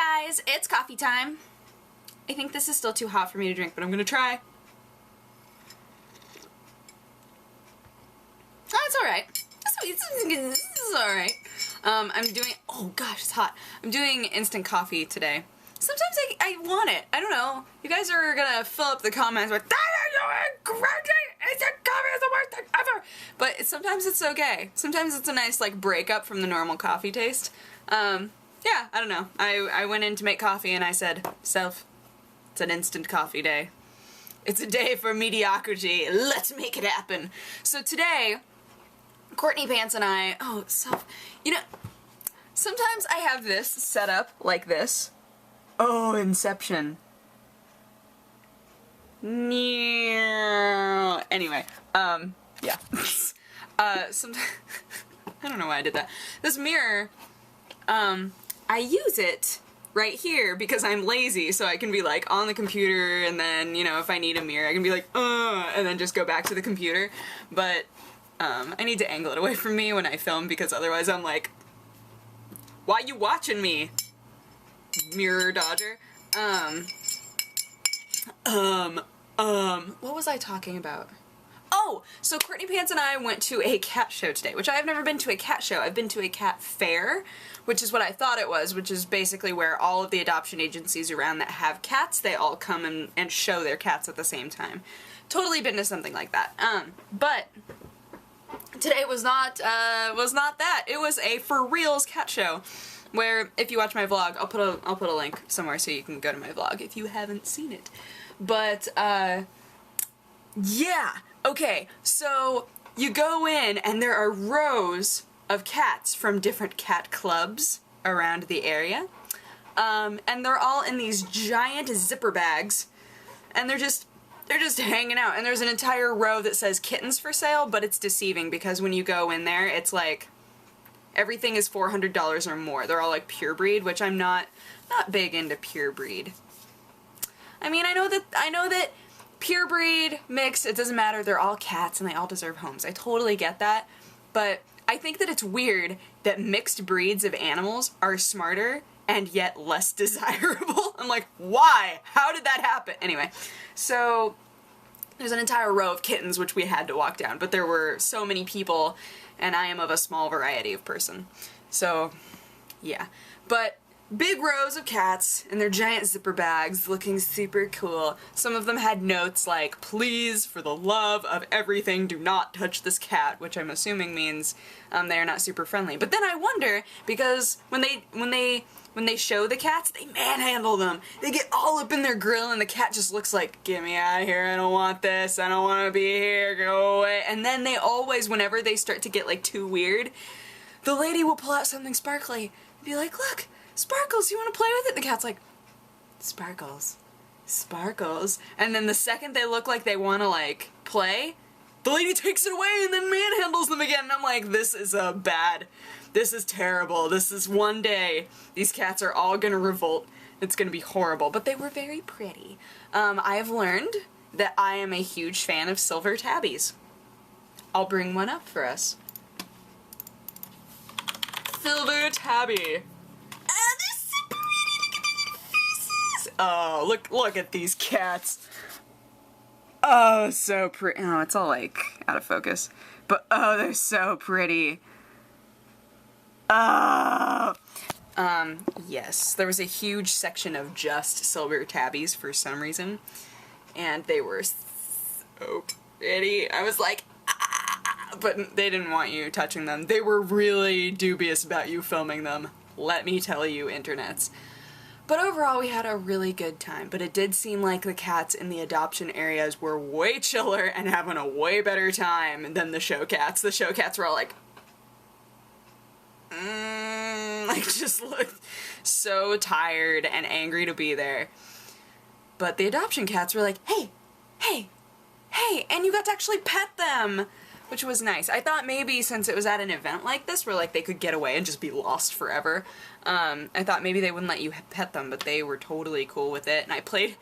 guys, it's coffee time. I think this is still too hot for me to drink, but I'm gonna try. Oh, it's alright. This is alright. I'm doing, oh gosh, it's hot. I'm doing instant coffee today. Sometimes I want it. I don't know. You guys are gonna fill up the comments with, instant coffee is the worst thing ever! But sometimes it's okay. Sometimes it's a nice, like, breakup from the normal coffee taste. Yeah, I don't know. I went in to make coffee and I said, Self, it's an instant coffee day. It's a day for mediocrity. Let's make it happen. So today, Courtney Pants and I, you know, sometimes I have this set up like this. Oh, Inception. Anyway, yeah. Sometimes, I don't know why I did that. This mirror, I use it right here because I'm lazy, so I can be like on the computer and then, you know, if I need a mirror, I can be like, and then just go back to the computer. But, I need to angle it away from me when I film because otherwise I'm like, why you watching me, mirror dodger? What was I talking about? Oh, so Courtney Pants and I went to a cat show today, which I have never been to a cat show. I've been to a cat fair, which is what I thought it was, which is basically where all of the adoption agencies around that have cats, they all come and show their cats at the same time. Totally been to something like that. But today was not that. It was a for reals cat show, where if you watch my vlog, I'll put a link somewhere so you can go to my vlog if you haven't seen it. But yeah. Okay, so you go in and there are rows of cats from different cat clubs around the area. And they're all in these giant zipper bags and they're just hanging out. And there's an entire row that says kittens for sale, but it's deceiving because when you go in there, it's like everything is $400 or more. They're all like pure breed, which I'm not big into pure breed. I mean, I know that pure breed, mixed, it doesn't matter, they're all cats and they all deserve homes. I totally get that, but I think that it's weird that mixed breeds of animals are smarter and yet less desirable. I'm like, why? How did that happen? Anyway, so there's an entire row of kittens which we had to walk down, but there were so many people and I am of a small variety of person. So, yeah. But big rows of cats in their giant zipper bags looking super cool. Some of them had notes like, please, for the love of everything, do not touch this cat, which I'm assuming means they are not super friendly. But then I wonder, because when they show the cats, they manhandle them. They get all up in their grill and the cat just looks like, get me out of here, I don't want this, I don't want to be here, go away. And then they always, whenever they start to get like too weird, the lady will pull out something sparkly and be like, look, Sparkles, you want to play with it? The cat's like, Sparkles, Sparkles. And then the second they look like they want to, like, play, the lady takes it away and then manhandles them again. And I'm like, this is this is terrible. This is one day, these cats are all gonna revolt. It's gonna be horrible. But they were very pretty. I have learned that I am a huge fan of silver tabbies. I'll bring one up for us. Silver tabby. Oh, look at these cats. Oh, so pretty. Oh, it's all like out of focus. But oh, they're so pretty. Oh. Yes, there was a huge section of just silver tabbies for some reason. And they were so pretty. I was like, ah, but they didn't want you touching them. They were really dubious about you filming them. Let me tell you, internets. But overall, we had a really good time, but it did seem like the cats in the adoption areas were way chiller and having a way better time than the show cats. The show cats were all like, like just looked so tired and angry to be there. But the adoption cats were like, hey, hey, hey, and you got to actually pet them, which was nice. I thought maybe since it was at an event like this where like they could get away and just be lost forever, I thought maybe they wouldn't let you pet them, but they were totally cool with it. And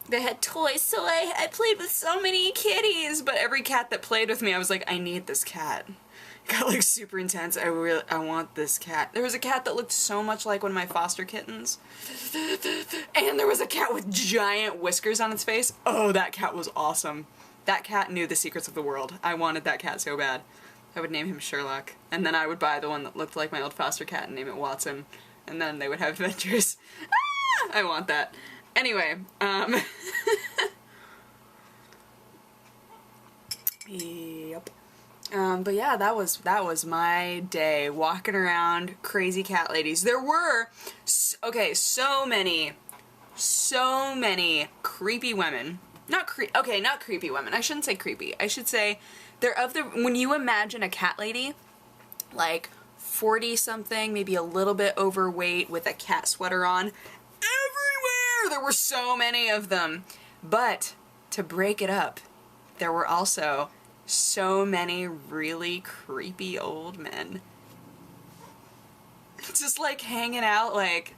they had toys, so I played with so many kitties, but every cat that played with me, I was like, I need this cat. got like super intense. I want this cat. There was a cat that looked so much like one of my foster kittens. And there was a cat with giant whiskers on its face. Oh, that cat was awesome. That cat knew the secrets of the world. I wanted that cat so bad. I would name him Sherlock. And then I would buy the one that looked like my old foster cat and name it Watson. And then they would have adventures. Ah! I want that. Anyway, yep. But yeah, that was my day, walking around crazy cat ladies. There were, so many creepy women. Not creepy women. I shouldn't say creepy. I should say when you imagine a cat lady, like 40-something, maybe a little bit overweight with a cat sweater on, everywhere! There were so many of them. But to break it up, there were also so many really creepy old men. Just like hanging out, like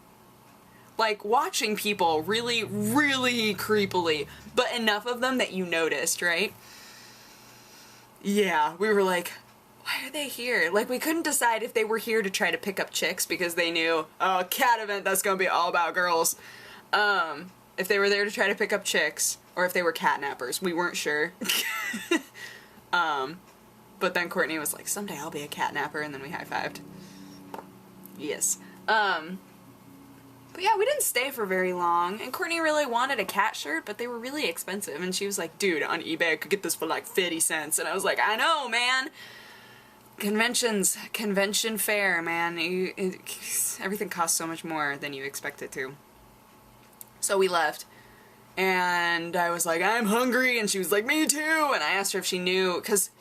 watching people really, really creepily, but enough of them that you noticed, right? Yeah, we were like, why are they here? Like, we couldn't decide if they were here to try to pick up chicks because they knew, oh, cat event, that's gonna be all about girls. If they were there to try to pick up chicks, or if they were catnappers, we weren't sure. But then Courtney was like, someday I'll be a catnapper, and then we high-fived. Yes. But yeah, we didn't stay for very long, and Courtney really wanted a cat shirt, but they were really expensive, and she was like, dude, on eBay I could get this for like 50 cents, and I was like, I know, man! Convention fare, man. Everything costs so much more than you expect it to. So we left. And I was like, I'm hungry, and she was like, me too, and I asked her if she knew, because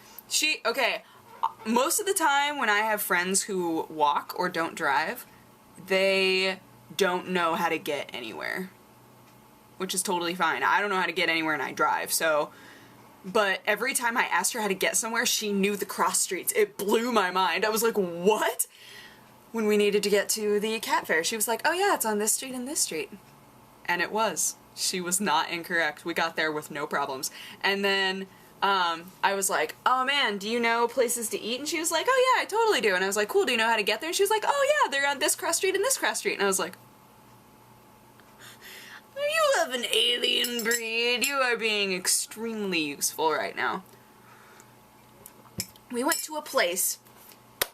most of the time when I have friends who walk or don't drive, they don't know how to get anywhere, which is totally fine. I don't know how to get anywhere and I drive, so, but every time I asked her how to get somewhere, she knew the cross streets. It blew my mind. I was like, what? When we needed to get to the cat fair, she was like, oh yeah, it's on this street and this street. And it was. She was not incorrect. We got there with no problems. And then, I was like, oh man, do you know places to eat? And she was like, oh yeah, I totally do. And I was like, cool, do you know how to get there? And she was like, oh yeah, they're on this cross street and this cross street. And I was like, are you of an alien breed? You are being extremely useful right now. We went to a place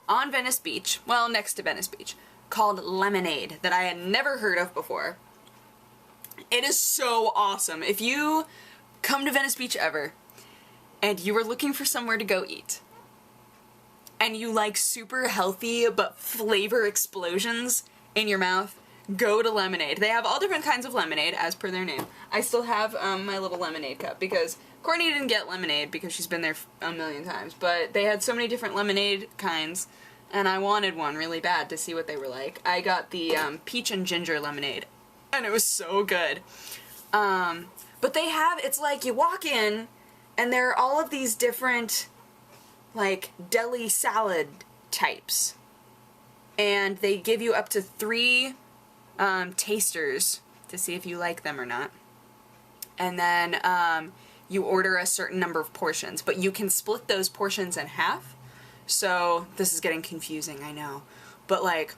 on Venice Beach, well, next to Venice Beach, called Lemonade, that I had never heard of before. It is so awesome. If you come to Venice Beach ever, and you are looking for somewhere to go eat, and you like super healthy but flavor explosions in your mouth, go to Lemonade. They have all different kinds of lemonade, as per their name. I still have my little lemonade cup, because Courtney didn't get lemonade because she's been there a million times, but they had so many different lemonade kinds, and I wanted one really bad to see what they were like. I got the peach and ginger lemonade, and it was so good. But they have, it's like you walk in, and there are all of these different, like, deli salad types. And they give you up to 3 tasters to see if you like them or not. And then you order a certain number of portions, but you can split those portions in half. So, this is getting confusing, I know. But like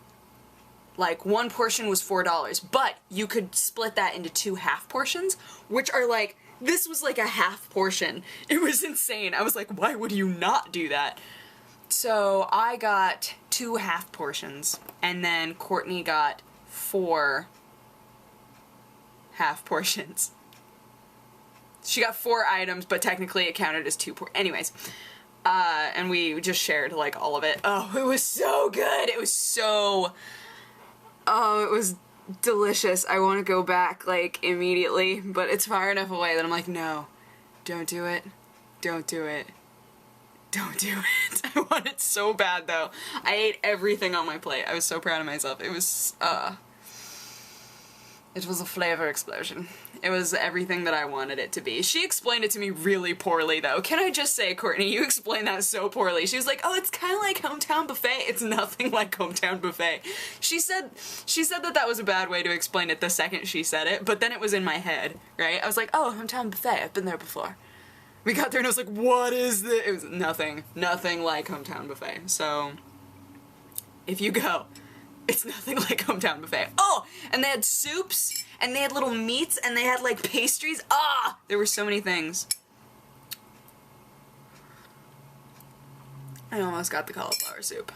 one portion was $4, but you could split that into 2 half portions, which are like, this was like a half portion. It was insane. I was like, why would you not do that? So I got 2 half portions, and then Courtney got 4 half portions. She got 4 items, but technically it counted as 2 anyways. And we just shared, like, all of it. Oh, it was so good! It was so... Oh, it was delicious. I want to go back, like, immediately, but it's far enough away that I'm like, no, don't do it. Don't do it. Don't do it. I want it so bad, though. I ate everything on my plate. I was so proud of myself. It was a flavor explosion. It was everything that I wanted it to be. She explained it to me really poorly, though. Can I just say, Courtney, you explained that so poorly. She was like, oh, it's kind of like Hometown Buffet. It's nothing like Hometown Buffet. She said that was a bad way to explain it the second she said it, but then it was in my head, right? I was like, oh, Hometown Buffet. I've been there before. We got there and I was like, what is this? It was nothing like Hometown Buffet. So, if you go, it's nothing like Hometown Buffet. Oh, and they had soups, and they had little meats, and they had like pastries. Ah, there were so many things. I almost got the cauliflower soup,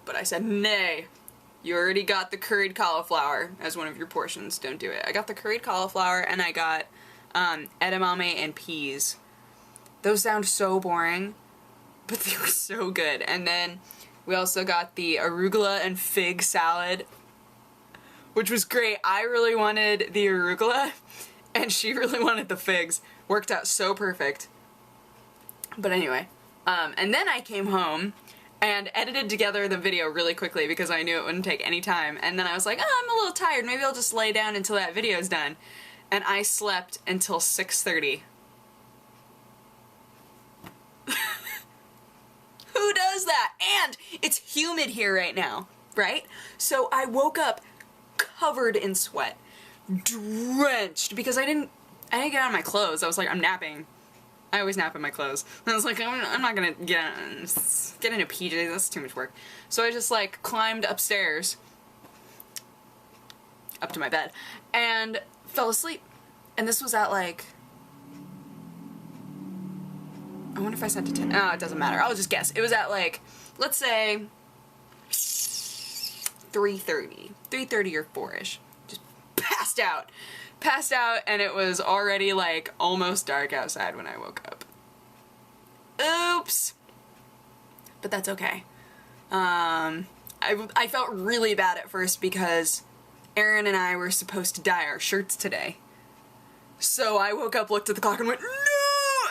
but I said, nay, you already got the curried cauliflower as one of your portions, don't do it. I got the curried cauliflower, and I got edamame and peas. Those sound so boring, but they were so good. And then we also got the arugula and fig salad, which was great. I really wanted the arugula, and she really wanted the figs. Worked out so perfect. But anyway, and then I came home and edited together the video really quickly because I knew it wouldn't take any time. And then I was like, oh, I'm a little tired. Maybe I'll just lay down until that video's done. And I slept until 6:30. Who does that? And it's humid here right now, right? So I woke up covered in sweat, drenched, because I didn't get out of my clothes. I was like, I'm napping. I always nap in my clothes. And I was like, I'm not gonna get into PJs, that's too much work. So I just like climbed upstairs, up to my bed, and fell asleep. And this was at like, I wonder if I sent it to 10. Oh, it doesn't matter. I'll just guess. It was at like, let's say 3:30. 3:30 or 4-ish. Just passed out. Passed out, and it was already like almost dark outside when I woke up. Oops. But that's okay. I felt really bad at first because Aaron and I were supposed to dye our shirts today. So I woke up, looked at the clock, and went, no!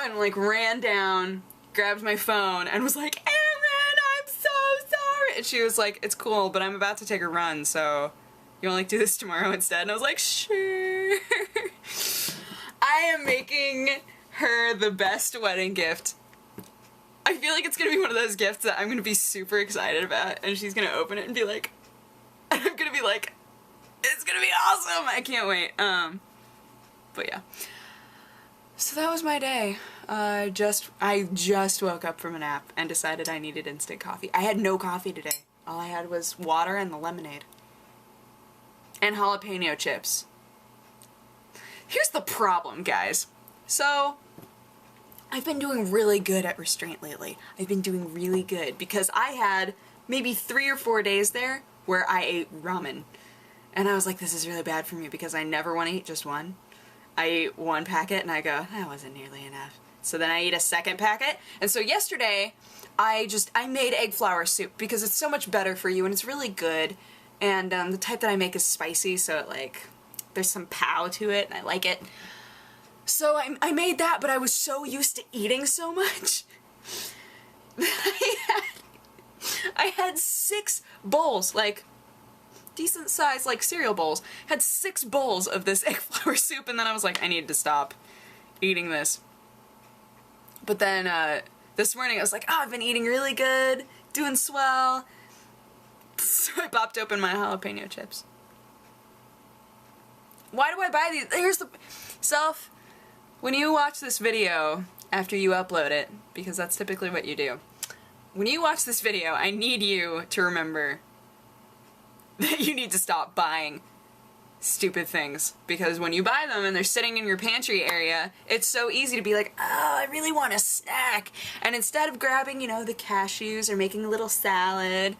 And like ran down, grabbed my phone, and was like, Erin, I'm so sorry! And she was like, it's cool, but I'm about to take a run, so you wanna like do this tomorrow instead? And I was like, sure. I am making her the best wedding gift. I feel like it's gonna be one of those gifts that I'm gonna be super excited about, and she's gonna open it and be like, and I'm gonna be like, it's gonna be awesome! I can't wait. But yeah. So that was my day. I just woke up from a nap and decided I needed instant coffee. I had no coffee today. All I had was water and the lemonade. And jalapeno chips. Here's the problem, guys. So, I've been doing really good at restraint lately. I've been doing really good because I had maybe 3 or 4 days there where I ate ramen. And I was like, this is really bad for me because I never want to eat just one. I ate 1 packet and I go, that wasn't nearly enough. So then I eat a 2nd packet. And so yesterday, I made egg flour soup because it's so much better for you and it's really good. And the type that I make is spicy, so it like, there's some pow to it and I like it. So I made that, but I was so used to eating so much. I had 6 bowls, like, decent size, like, cereal bowls. Had 6 bowls of this egg flour soup, and then I was like, I need to stop eating this. But then, this morning I was like, oh, I've been eating really good, doing swell. So I popped open my jalapeno chips. Why do I buy these? Here's the... Self, when you watch this video after you upload it, because that's typically what you do, when you watch this video, I need you to remember that you need to stop buying stupid things. Because when you buy them and they're sitting in your pantry area, it's so easy to be like, oh, I really want a snack. And instead of grabbing, you know, the cashews or making a little salad,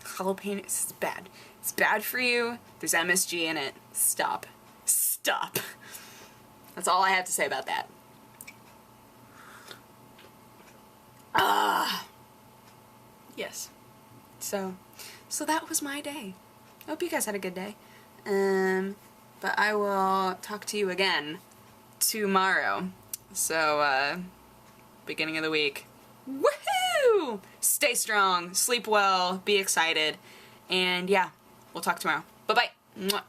jalapeno, it's bad. It's bad for you. There's MSG in it. Stop. Stop. That's all I have to say about that. Yes. So that was my day. I hope you guys had a good day. But I will talk to you again tomorrow. So, beginning of the week. Woohoo! Stay strong, sleep well, be excited, and yeah, we'll talk tomorrow. Bye-bye. Mwah.